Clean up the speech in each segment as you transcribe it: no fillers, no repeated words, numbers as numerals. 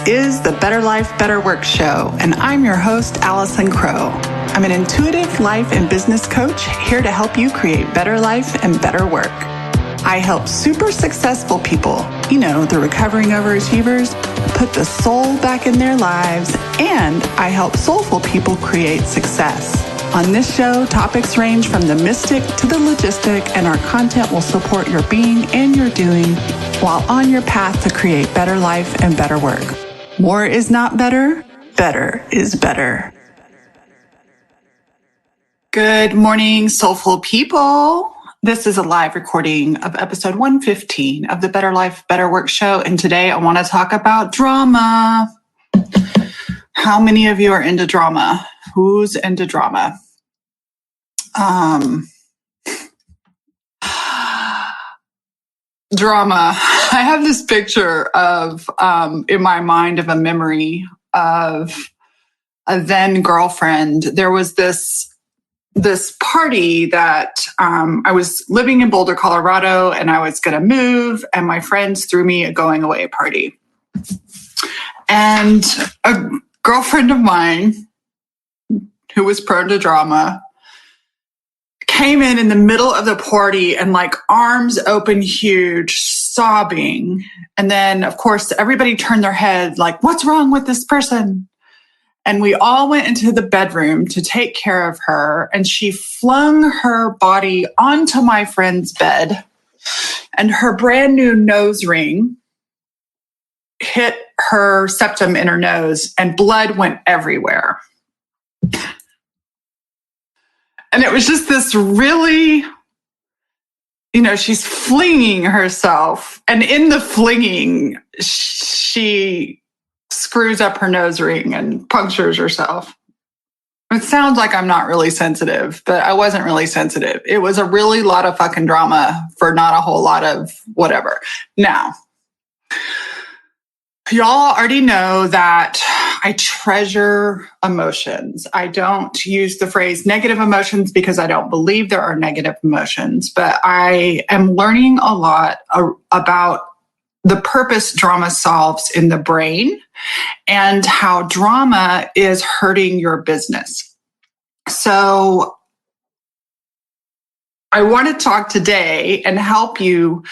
is the Better Life, Better Work show, and I'm your host, Allison Crow. I'm an intuitive life and business coach here to help you create better life and better work. I help super successful people, the recovering overachievers, put the soul back in their lives, and I help soulful people create success. On this show, topics range from the mystic to the logistic, and our content will support your being and your doing while on your path to create better life and better work. More is not better. Better is better. Good morning, soulful people. This is a live recording of episode 115 of the Better Life, Better Work show. And today I want to talk about drama. How many of you are into drama? Who's into drama? Drama. I have this picture of, in my mind, of a memory of a then girlfriend. There was this party that I was living in Boulder, Colorado, and I was going to move, and my friends threw me a going away party. And a girlfriend of mine who was prone to drama came in the middle of the party and arms open huge, sobbing. And then, of course, everybody turned their head what's wrong with this person? And we all went into the bedroom to take care of her. And she flung her body onto my friend's bed. And her brand new nose ring hit her septum in her nose, and blood went everywhere. And it was just this really, she's flinging herself. And in the flinging, she screws up her nose ring and punctures herself. It sounds like I'm not really sensitive, but I wasn't really sensitive. It was a really lot of fucking drama for not a whole lot of whatever. Now, y'all already know that I treasure emotions. I don't use the phrase negative emotions because I don't believe there are negative emotions, but I am learning a lot about the purpose drama solves in the brain and how drama is hurting your business. So I want to talk today and help you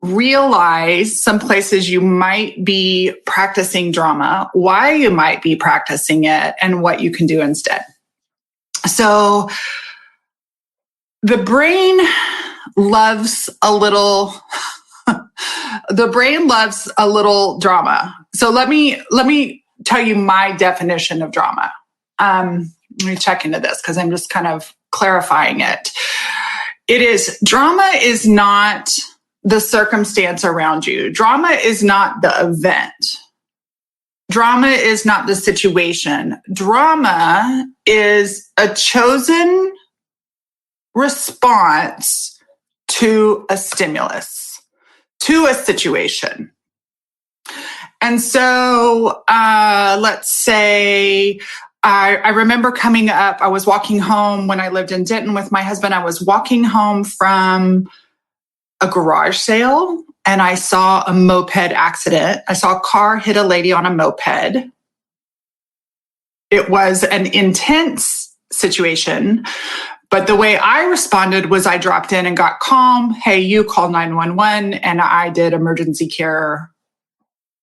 realize some places you might be practicing drama, why you might be practicing it, and what you can do instead. So the brain loves a little drama. So let me tell you my definition of drama. Let me check into this because I'm just kind of clarifying it. Drama is not the circumstance around you. Drama is not the event. Drama is not the situation. Drama is a chosen response to a stimulus, to a situation. And so let's say I remember coming up, I was walking home when I lived in Denton with my husband. I was walking home from a garage sale and I saw a moped accident. I saw a car hit a lady on a moped. It was an intense situation, but the way I responded was I dropped in and got calm. Hey, you call 911, and I did emergency care,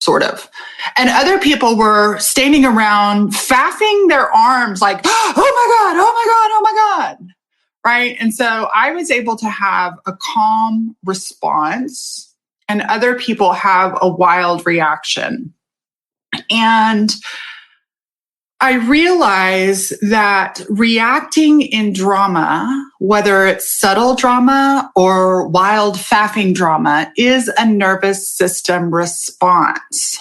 sort of. And other people were standing around faffing their arms like, oh my God, oh my God, oh my God. Right. And so I was able to have a calm response, and other people have a wild reaction. And I realize that reacting in drama, whether it's subtle drama or wild faffing drama, is a nervous system response.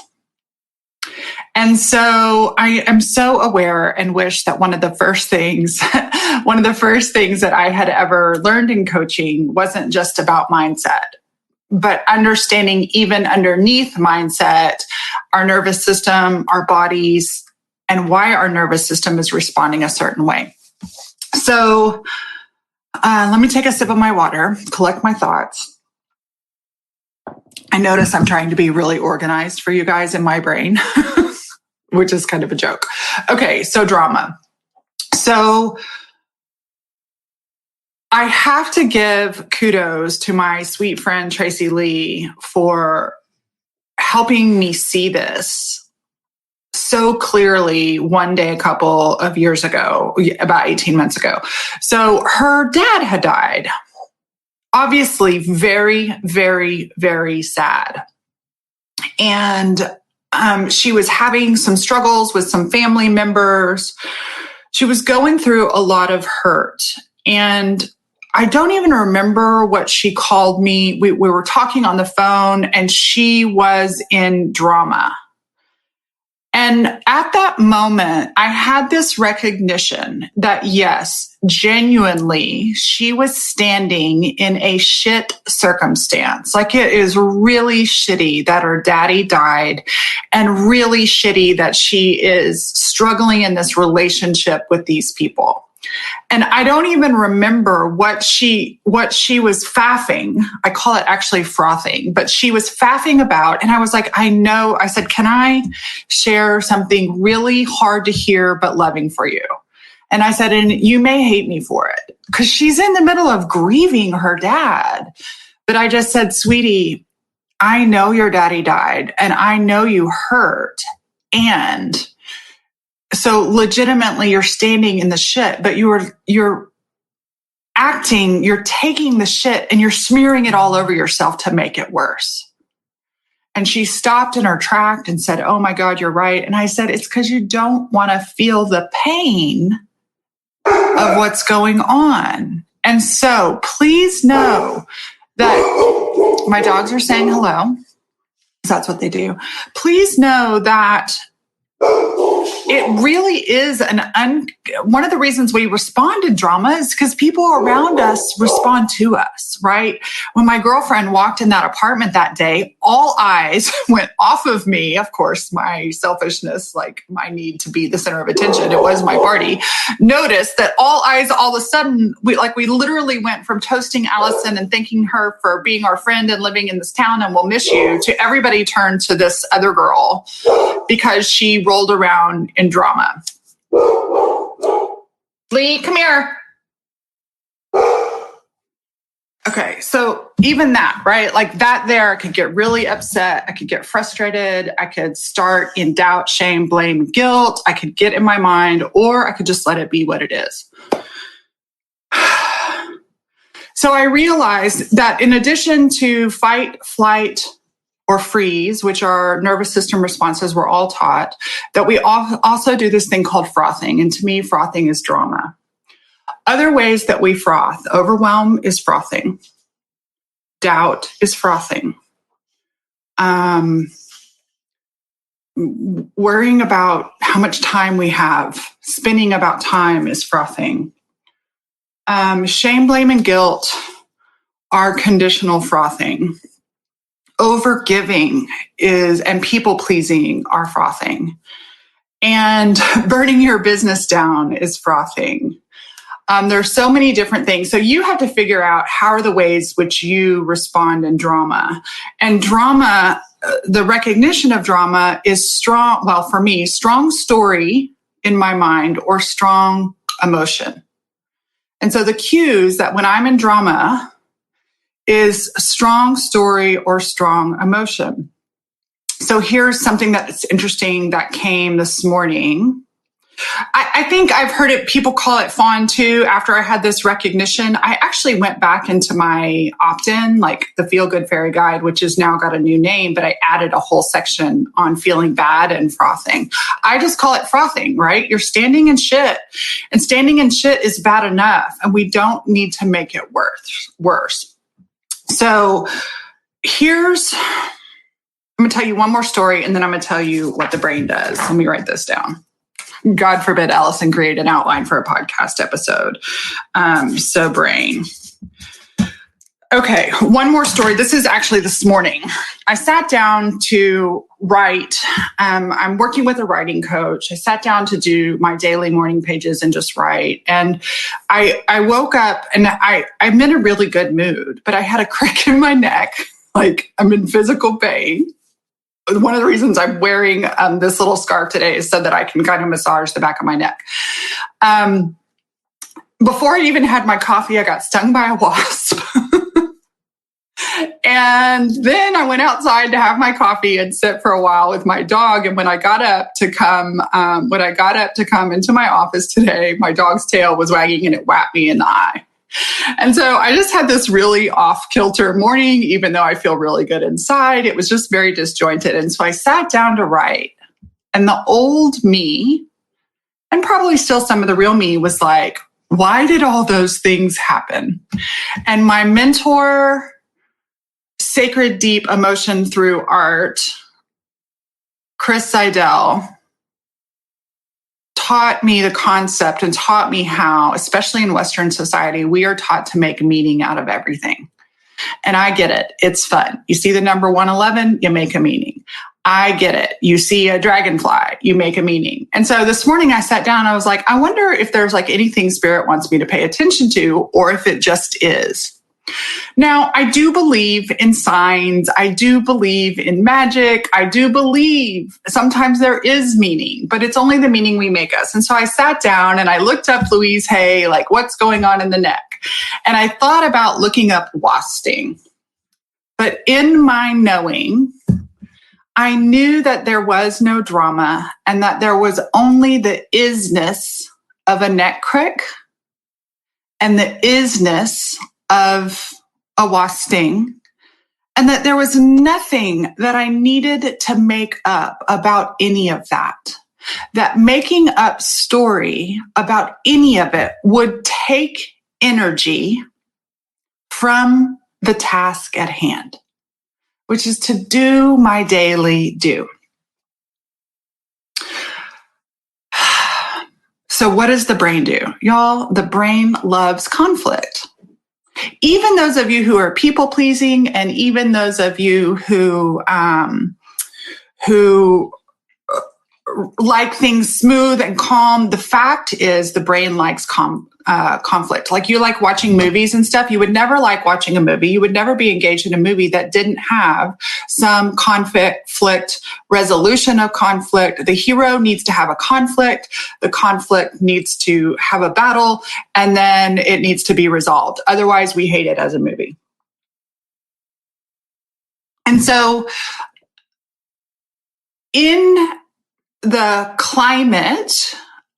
And so I am so aware and wish that one of the first things that I had ever learned in coaching wasn't just about mindset, but understanding even underneath mindset, our nervous system, our bodies, and why our nervous system is responding a certain way. So let me take a sip of my water, collect my thoughts. I notice I'm trying to be really organized for you guys in my brain. which is kind of a joke. Okay, so drama. So I have to give kudos to my sweet friend, Tracy Lee, for helping me see this so clearly one day, a couple of years ago, about 18 months ago. So her dad had died. Obviously, very, very, very sad. And she was having some struggles with some family members. She was going through a lot of hurt. And I don't even remember what she called me. We were talking on the phone, and she was in drama. And at that moment, I had this recognition that, yes, genuinely, she was standing in a shit circumstance. Like, it is really shitty that her daddy died, and really shitty that she is struggling in this relationship with these people. And I don't even remember what she was faffing. I call it actually frothing, but she was faffing about. And I was like, I said, can I share something really hard to hear, but loving for you? And I said, and you may hate me for it, because she's in the middle of grieving her dad. But I just said, sweetie, I know your daddy died, and I know you hurt. And so legitimately, you're standing in the shit, but you're acting, you're taking the shit and you're smearing it all over yourself to make it worse. And she stopped in her track and said, oh my God, you're right. And I said, it's because you don't want to feel the pain of what's going on. And so please know that my dogs are saying hello. That's what they do. Please know that it really is one of the reasons we respond to drama is because people around us respond to us, right? When my girlfriend walked in that apartment that day, all eyes went off of me. Of course, my selfishness, like my need to be the center of attention, it was my party. Noticed that all eyes, all of a sudden, we literally went from toasting Allison and thanking her for being our friend and living in this town and we'll miss you, to everybody turned to this other girl because she rolled around in drama. Lee, come here. Okay, so even that, right? Like that there, I could get really upset. I could get frustrated. I could start in doubt, shame, blame, guilt. I could get in my mind, or I could just let it be what it is. So I realized that in addition to fight, flight, or freeze, which are nervous system responses we're all taught, that we also do this thing called frothing. And to me, frothing is drama. Other ways that we froth: overwhelm is frothing. Doubt is frothing. Worrying about how much time we have, spinning about time is frothing. Shame, blame, and guilt are conditional frothing. Overgiving and people pleasing are frothing. And burning your business down is frothing. There's so many different things. So you have to figure out how are the ways which you respond in drama. And drama, the recognition of drama is strong. Well, for me, strong story in my mind or strong emotion. And so the cues that when I'm in drama is strong story or strong emotion. So here's something that's interesting that came this morning. I think I've heard it, people call it fawn too. After I had this recognition, I actually went back into my opt-in, like the Feel Good Fairy Guide, which has now got a new name, but I added a whole section on feeling bad and frothing. I just call it frothing, right? You're standing in shit, and standing in shit is bad enough, and we don't need to make it worse. So I'm going to tell you one more story, and then I'm going to tell you what the brain does. Let me write this down. God forbid Allison create an outline for a podcast episode. So brain. Okay, one more story. This is actually this morning. I sat down to write. I'm working with a writing coach. I sat down to do my daily morning pages and just write. And I woke up and I'm in a really good mood, but I had a crick in my neck. Like I'm in physical pain. one of the reasons I'm wearing this little scarf today is so that I can kind of massage the back of my neck. Before I even had my coffee, I got stung by a wasp. And then I went outside to have my coffee and sit for a while with my dog. And when I got up to come into my office today, my dog's tail was wagging and it whacked me in the eye. And so I just had this really off-kilter morning, even though I feel really good inside. It was just very disjointed. And so I sat down to write. And the old me, and probably still some of the real me, was like, why did all those things happen? And my mentor, Sacred Deep Emotion Through Art, Chris Seidel, taught me the concept and taught me how, especially in Western society, we are taught to make meaning out of everything. And I get it. It's fun. You see the number 111, you make a meaning. I get it. You see a dragonfly, you make a meaning. And so this morning I sat down, I was like, I wonder if there's like anything Spirit wants me to pay attention to, or if it just is. Now, I do believe in signs. I do believe in magic. I do believe sometimes there is meaning, but it's only the meaning we make us. And so I sat down and I looked up Louise Hay, like what's going on in the neck. And I thought about looking up wasp sting. But in my knowing, I knew that there was no drama and that there was only the isness of a neck crick and the isness of a wasp sting, and that there was nothing that I needed to make up about any of that. That making up story about any of it would take energy from the task at hand, which is to do my daily do. So what does the brain do? Y'all, the brain loves conflict. Even those of you who are people pleasing, and even those of you who like things smooth and calm, the fact is the brain likes conflict. Like you like watching movies and stuff. You would never like watching a movie. You would never be engaged in a movie that didn't have some conflict, resolution of conflict. The hero needs to have a conflict. The conflict needs to have a battle, and then it needs to be resolved. Otherwise, we hate it as a movie. And so in the climate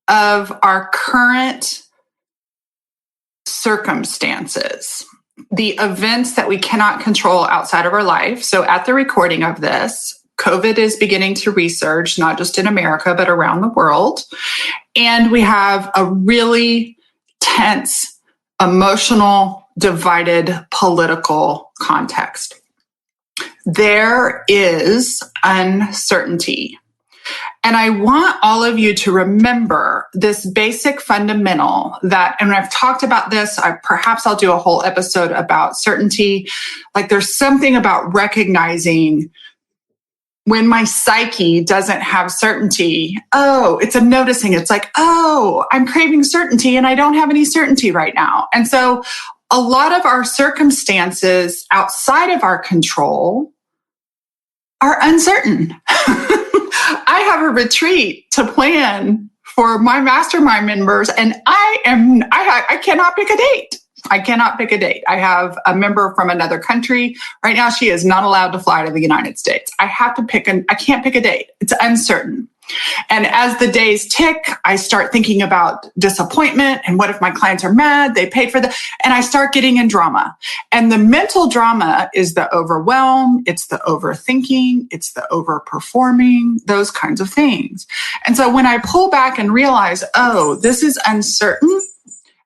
of our current circumstances, the events that we cannot control outside of our life. So at the recording of this, COVID is beginning to resurge, not just in America, but around the world. And we have a really tense, emotional, divided political context. There is uncertainty. And I want all of you to remember this basic fundamental that, and I've talked about this, perhaps I'll do a whole episode about certainty. Like there's something about recognizing when my psyche doesn't have certainty. Oh, it's a noticing. It's like, oh, I'm craving certainty and I don't have any certainty right now. And so a lot of our circumstances outside of our control are uncertain. I have a retreat to plan for my mastermind members, and I cannot pick a date. I cannot pick a date. I have a member from another country. Right now, she is not allowed to fly to the United States. I can't pick a date. It's uncertain. And as the days tick, I start thinking about disappointment and what if my clients are mad, they paid for and I start getting in drama. And the mental drama is the overwhelm, it's the overthinking, it's the overperforming, those kinds of things. And so when I pull back and realize, oh, this is uncertain,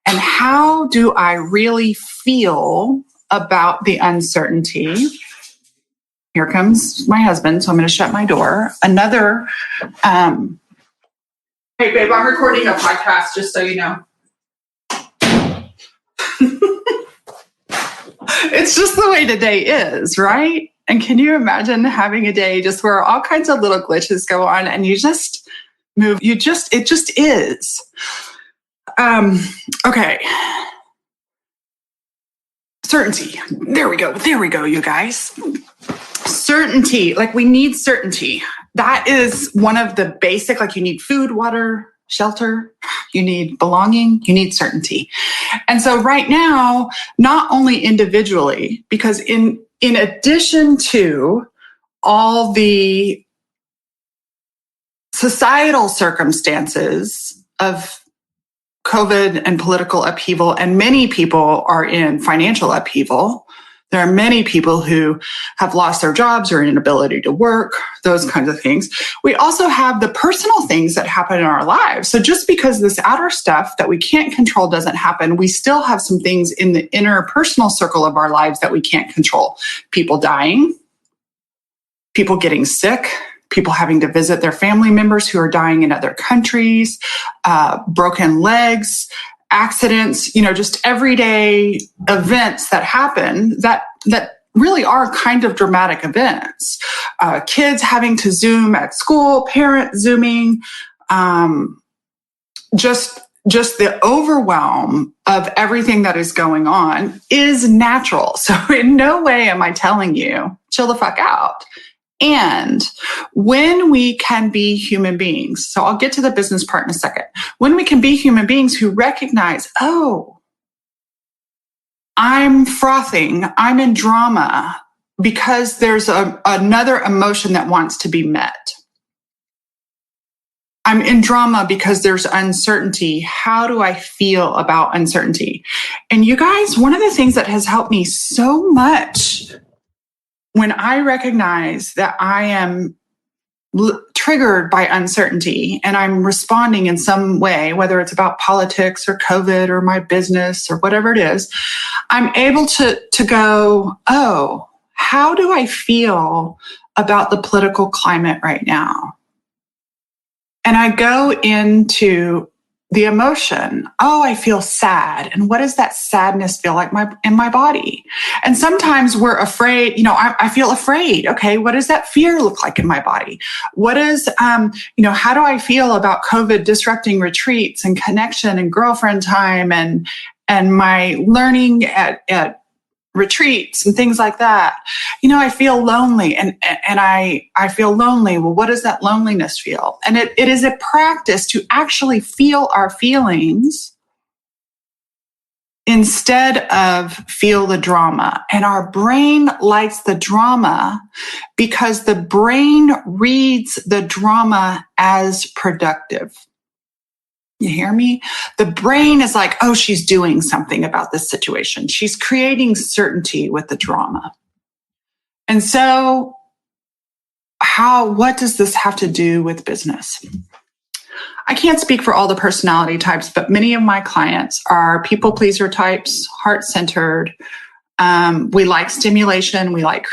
and how do I really feel about the uncertainty? Here comes my husband, so I'm going to shut my door. Hey, babe, I'm recording a podcast, just so you know. It's just the way today is, right? And can you imagine having a day just where all kinds of little glitches go on and you just move, it just is. Okay. certainty. There we go, you guys. Certainty, like we need certainty. That is one of the basic, like you need food, water, shelter, you need belonging, you need certainty. And so right now, not only individually, because in addition to all the societal circumstances of COVID and political upheaval, and many people are in financial upheaval. There are many people who have lost their jobs or inability to work, those kinds of things. We also have the personal things that happen in our lives. So just because this outer stuff that we can't control doesn't happen, we still have some things in the inner personal circle of our lives that we can't control. People dying, people getting sick, people having to visit their family members who are dying in other countries, broken legs, accidents, just everyday events that happen that really are kind of dramatic events. Kids having to Zoom at school, parents Zooming, just the overwhelm of everything that is going on is natural. So in no way am I telling you, chill the fuck out. And when we can be human beings, so I'll get to the business part in a second. When we can be human beings who recognize, oh, I'm frothing, I'm in drama because there's another emotion that wants to be met. I'm in drama because there's uncertainty. How do I feel about uncertainty? And you guys, one of the things that has helped me so much when I recognize that I am triggered by uncertainty and I'm responding in some way, whether it's about politics or COVID or my business or whatever it is, I'm able to go, oh, how do I feel about the political climate right now? And I go into the emotion. Oh, I feel sad. And what does that sadness feel like in my body? And sometimes we're afraid, I feel afraid. Okay, what does that fear look like in my body? What is, how do I feel about COVID disrupting retreats and connection and girlfriend time and my learning at retreats and things like that? I feel lonely and I feel lonely. Well, what does that loneliness feel? And it is a practice to actually feel our feelings instead of feel the drama. And our brain likes the drama because the brain reads the drama as productive. You hear me? The brain is like, oh, she's doing something about this situation. She's creating certainty with the drama. And so what does this have to do with business? I can't speak for all the personality types, but many of my clients are people pleaser types, heart-centered. We like stimulation. We like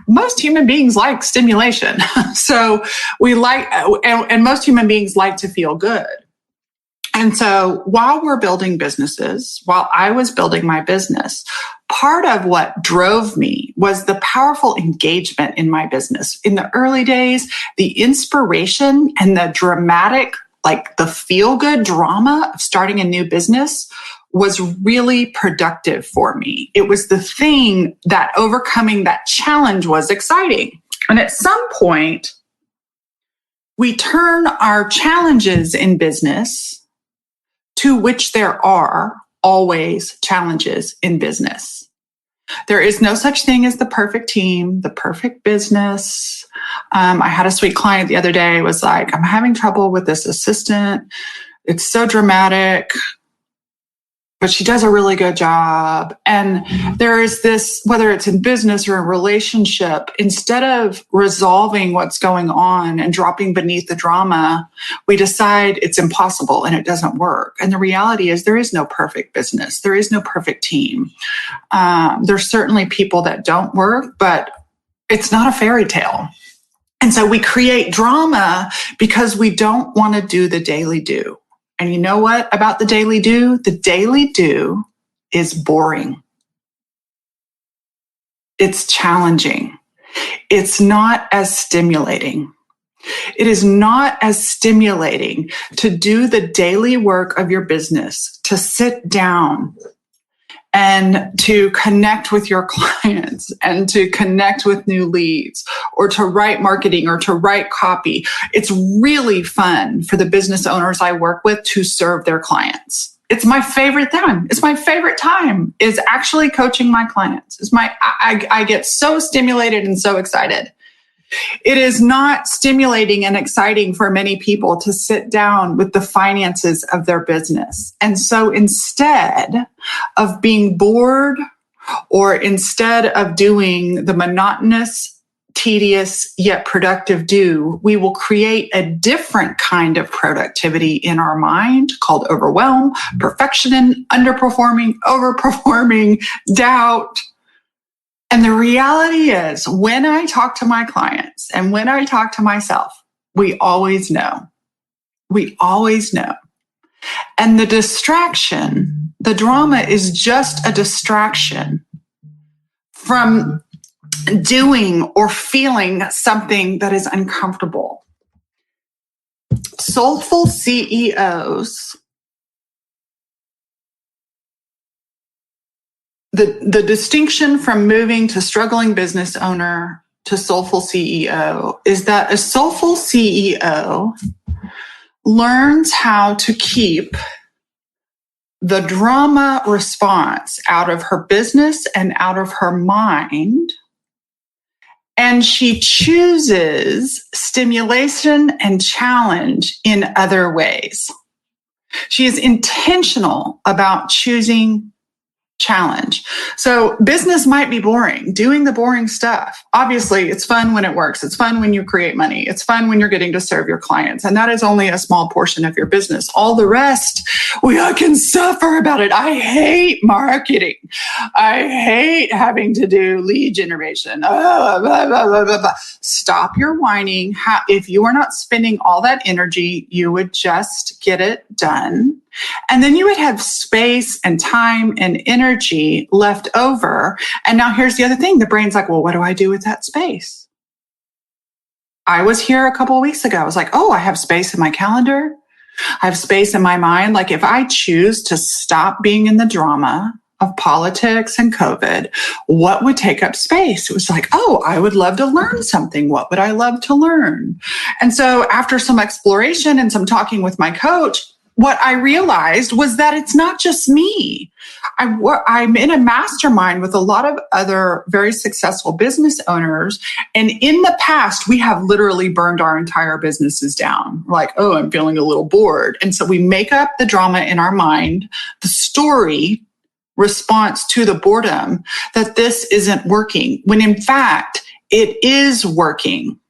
most human beings like stimulation. So we like, and most human beings like to feel good. And so while we're building businesses, while I was building my business, part of what drove me was the powerful engagement in my business. In the early days, the inspiration and the dramatic, like the feel-good drama of starting a new business was really productive for me. It was the thing that overcoming that challenge was exciting. And at some point, we turn our challenges in business, to which there are always challenges in business. There is no such thing as the perfect team, the perfect business. I had a sweet client the other day was like, I'm having trouble with this assistant. It's so dramatic, but she does a really good job. And there is this, whether it's in business or a relationship, instead of resolving what's going on and dropping beneath the drama, we decide it's impossible and it doesn't work. And the reality is there is no perfect business. There is no perfect team. There's certainly people that don't work, but it's not a fairy tale. And so we create drama because we don't want to do the daily do. And you know what about the daily do? The daily do is boring. It's challenging. It's not as stimulating. It is not as stimulating to do the daily work of your business, to sit down and to connect with your clients and to connect with new leads or to write marketing or to write copy. It's really fun for the business owners I work with to serve their clients. It's my favorite time. It's my favorite time is actually coaching my clients. I get so stimulated and so excited. It is not stimulating and exciting for many people to sit down with the finances of their business. And so instead of being bored or instead of doing the monotonous, tedious, yet productive we will create a different kind of productivity in our mind called overwhelm, perfection, underperforming, overperforming, doubt. And the reality is, when I talk to my clients and when I talk to myself, we always know. We always know. And the distraction, the drama is just a distraction from doing or feeling something that is uncomfortable. Soulful CEOs, the distinction from moving to struggling business owner to soulful CEO is that a soulful CEO learns how to keep the drama response out of her business and out of her mind. And she chooses stimulation and challenge in other ways. She is intentional about choosing challenge. So business might be boring, doing the boring stuff. Obviously, it's fun when it works. It's fun when you create money. It's fun when you're getting to serve your clients. And that is only a small portion of your business. All the rest, I can suffer about it. I hate marketing. I hate having to do lead generation. Blah, blah, blah, blah, blah. Stop your whining. If you are not spending all that energy, you would just get it done. And then you would have space and time and energy left over. And now here's the other thing. The brain's like, well, what do I do with that space? I was here a couple of weeks ago. I was like, oh, I have space in my calendar. I have space in my mind. Like if I choose to stop being in the drama of politics and COVID, what would take up space? It was like, oh, I would love to learn something. What would I love to learn? And so after some exploration and some talking with my coach, what I realized was that it's not just me. I'm in a mastermind with a lot of other very successful business owners. And in the past, we have literally burned our entire businesses down. We're like, oh, I'm feeling a little bored. And so we make up the drama in our mind, the story response to the boredom that this isn't working, when in fact, it is working.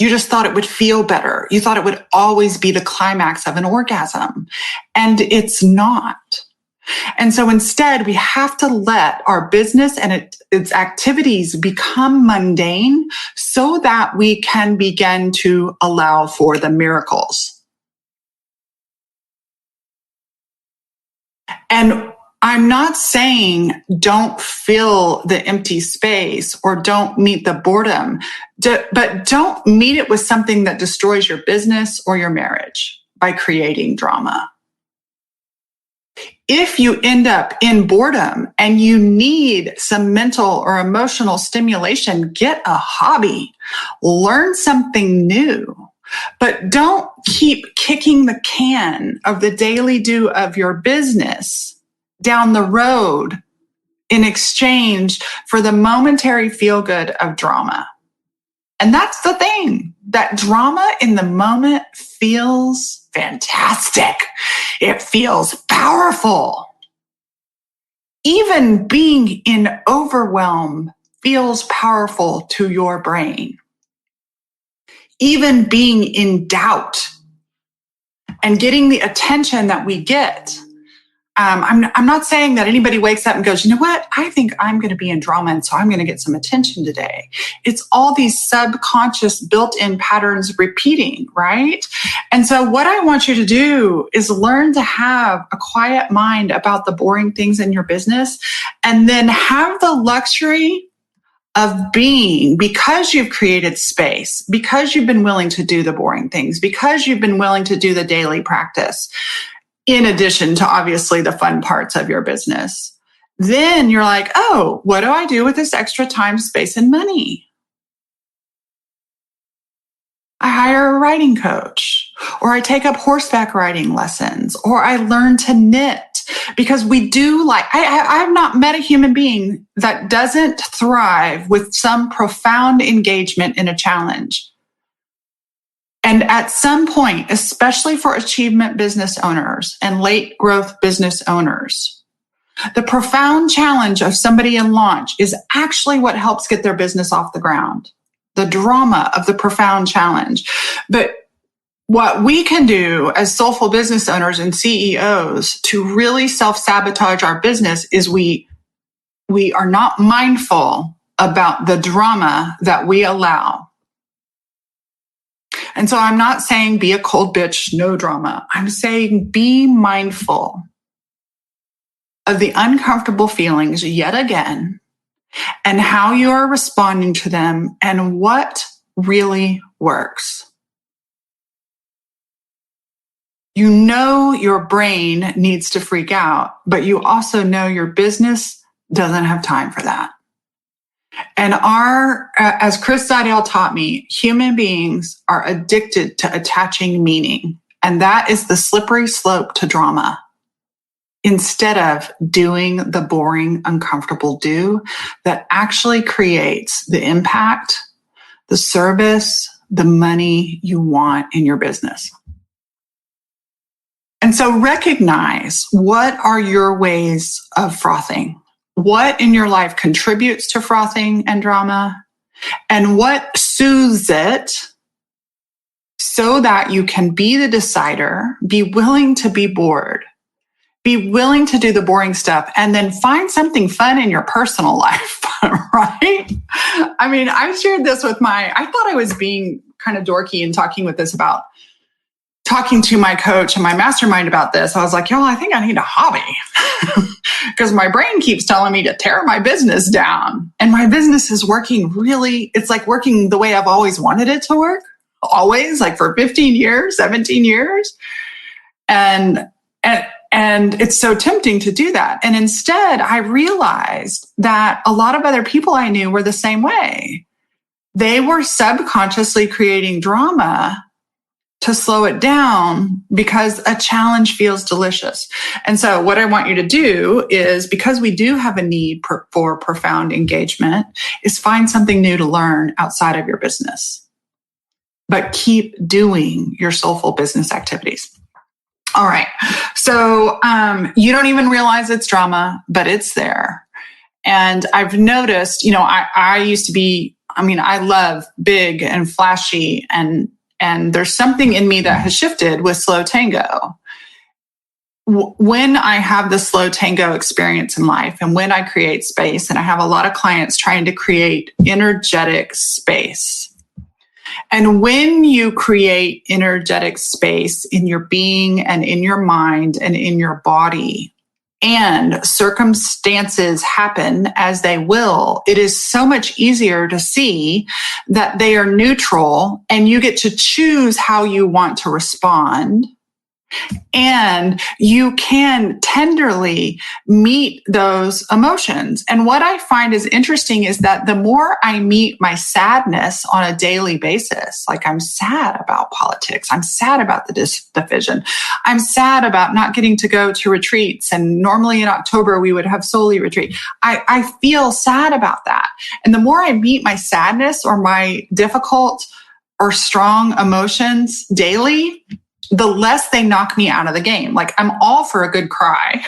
You just thought it would feel better. You thought it would always be the climax of an orgasm. And it's not. And so instead, we have to let our business and its activities become mundane so that we can begin to allow for the miracles. And I'm not saying don't fill the empty space or don't meet the boredom, but don't meet it with something that destroys your business or your marriage by creating drama. If you end up in boredom and you need some mental or emotional stimulation, get a hobby, learn something new. But don't keep kicking the can of the daily do of your business down the road in exchange for the momentary feel-good of drama. And that's the thing. That drama in the moment feels fantastic. It feels powerful. Even being in overwhelm feels powerful to your brain. Even being in doubt and getting the attention that we get. I'm not saying that anybody wakes up and goes, you know what? I think I'm going to be in drama, and so I'm going to get some attention today. It's all these subconscious built-in patterns repeating, right? And so what I want you to do is learn to have a quiet mind about the boring things in your business, and then have the luxury of being, because you've created space, because you've been willing to do the boring things, because you've been willing to do the daily practice. in addition to obviously the fun parts of your business. Then you're like, oh, what do I do with this extra time, space, and money? I hire a writing coach, or I take up horseback riding lessons, or I learn to knit, because we do I have not met a human being that doesn't thrive with some profound engagement in a challenge. And at some point, especially for achievement business owners and late growth business owners, the profound challenge of somebody in launch is actually what helps get their business off the ground. The drama of the profound challenge. But what we can do as soulful business owners and CEOs to really self-sabotage our business is we are not mindful about the drama that we allow. And so I'm not saying be a cold bitch, no drama. I'm saying be mindful of the uncomfortable feelings yet again, and how you are responding to them, and what really works. You know your brain needs to freak out, but you also know your business doesn't have time for that. And as Chris Zidell taught me, human beings are addicted to attaching meaning, and that is the slippery slope to drama. Instead of doing the boring, uncomfortable do that actually creates the impact, the service, the money you want in your business. And so recognize, what are your ways of frothing? What in your life contributes to frothing and drama? And what soothes it so that you can be the decider, be willing to be bored, be willing to do the boring stuff, and then find something fun in your personal life, right? I mean, I shared this with I thought I was being kind of dorky and talking to my coach and my mastermind about this. I was like, I think I need a hobby because my brain keeps telling me to tear my business down. And my business is working it's like working the way I've always wanted it to work, always, like for 15 years, 17 years. And it's so tempting to do that. And instead, I realized that a lot of other people I knew were the same way. They were subconsciously creating drama to slow it down because a challenge feels delicious. And so what I want you to do is, because we do have a need for profound engagement, is find something new to learn outside of your business. But keep doing your soulful business activities. All right. So you don't even realize it's drama, but it's there. And I've noticed, I used to be, I love big and flashy, and there's something in me that has shifted with slow tango. When I have the slow tango experience in life, and when I create space, and I have a lot of clients trying to create energetic space. And when you create energetic space in your being and in your mind and in your body, and circumstances happen as they will, it is so much easier to see that they are neutral, and you get to choose how you want to respond. And you can tenderly meet those emotions. And what I find is interesting is that the more I meet my sadness on a daily basis, like I'm sad about politics, I'm sad about the division, I'm sad about not getting to go to retreats. And normally in October, we would have Soli retreat. I feel sad about that. And the more I meet my sadness or my difficult or strong emotions daily, the less they knock me out of the game. Like, I'm all for a good cry.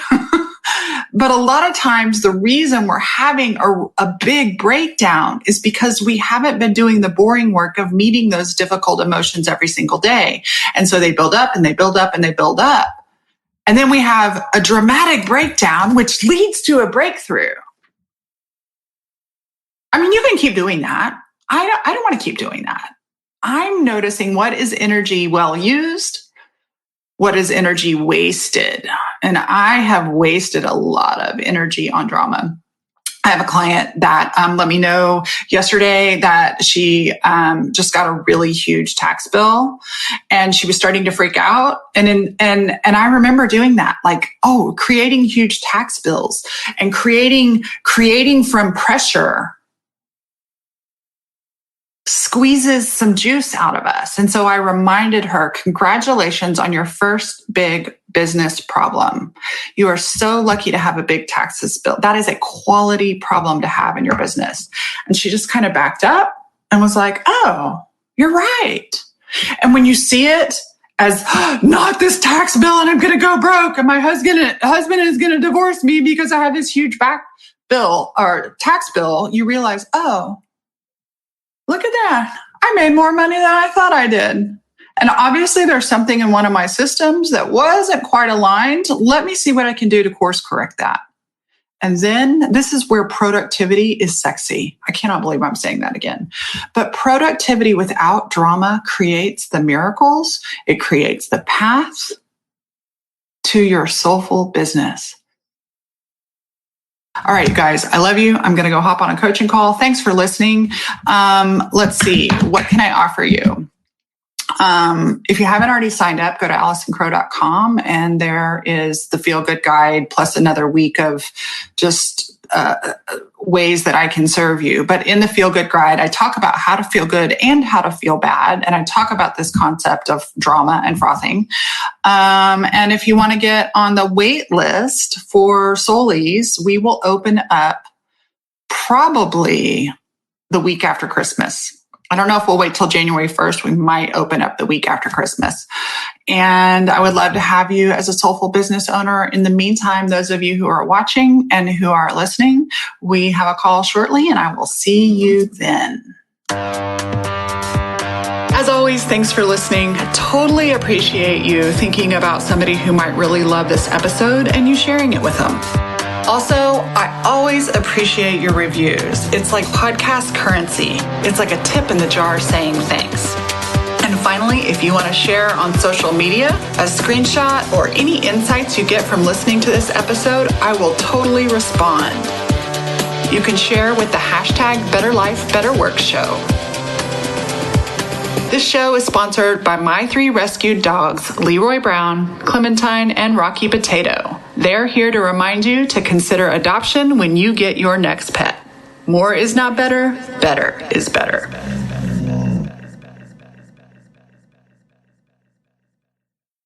But a lot of times the reason we're having a big breakdown is because we haven't been doing the boring work of meeting those difficult emotions every single day. And so they build up and they build up and they build up. And then we have a dramatic breakdown, which leads to a breakthrough. You can keep doing that. I don't want to keep doing that. I'm noticing what is energy well used, what is energy wasted. And I have wasted a lot of energy on drama. I have a client that let me know yesterday that she just got a really huge tax bill, and she was starting to freak out. And I remember doing that, like, creating huge tax bills and creating from pressure squeezes some juice out of us. And so I reminded her, congratulations on your first big business problem. You are so lucky to have a big taxes bill. That is a quality problem to have in your business. And she just kind of backed up and was like, oh, you're right. And when you see it as not this tax bill and I'm going to go broke and my husband is going to divorce me because I have this huge back bill or tax bill, you realize, oh, look at that. I made more money than I thought I did. And obviously there's something in one of my systems that wasn't quite aligned. Let me see what I can do to course correct that. And then this is where productivity is sexy. I cannot believe I'm saying that again. But productivity without drama creates the miracles. It creates the path to your soulful business. All right, you guys, I love you. I'm going to go hop on a coaching call. Thanks for listening. Let's see. What can I offer you? If you haven't already signed up, go to AllisonCrow.com, and there is the Feel Good Guide plus another week of just ways that I can serve you. But in the Feel Good Guide, I talk about how to feel good and how to feel bad. And I talk about this concept of drama and frothing. And if you want to get on the wait list for Soulies, we will open up probably the week after Christmas. I don't know if we'll wait till January 1st. We might open up the week after Christmas. And I would love to have you as a soulful business owner. In the meantime, those of you who are watching and who are listening, we have a call shortly, and I will see you then. As always, thanks for listening. Totally appreciate you thinking about somebody who might really love this episode and you sharing it with them. Also, I always appreciate your reviews. It's like podcast currency. It's like a tip in the jar saying thanks. And finally, if you want to share on social media a screenshot or any insights you get from listening to this episode, I will totally respond. You can share with the hashtag Better Life, Better Work Show. This show is sponsored by my 3 rescued dogs, Leroy Brown, Clementine, and Rocky Potato. They're here to remind you to consider adoption when you get your next pet. More is not better, better is better.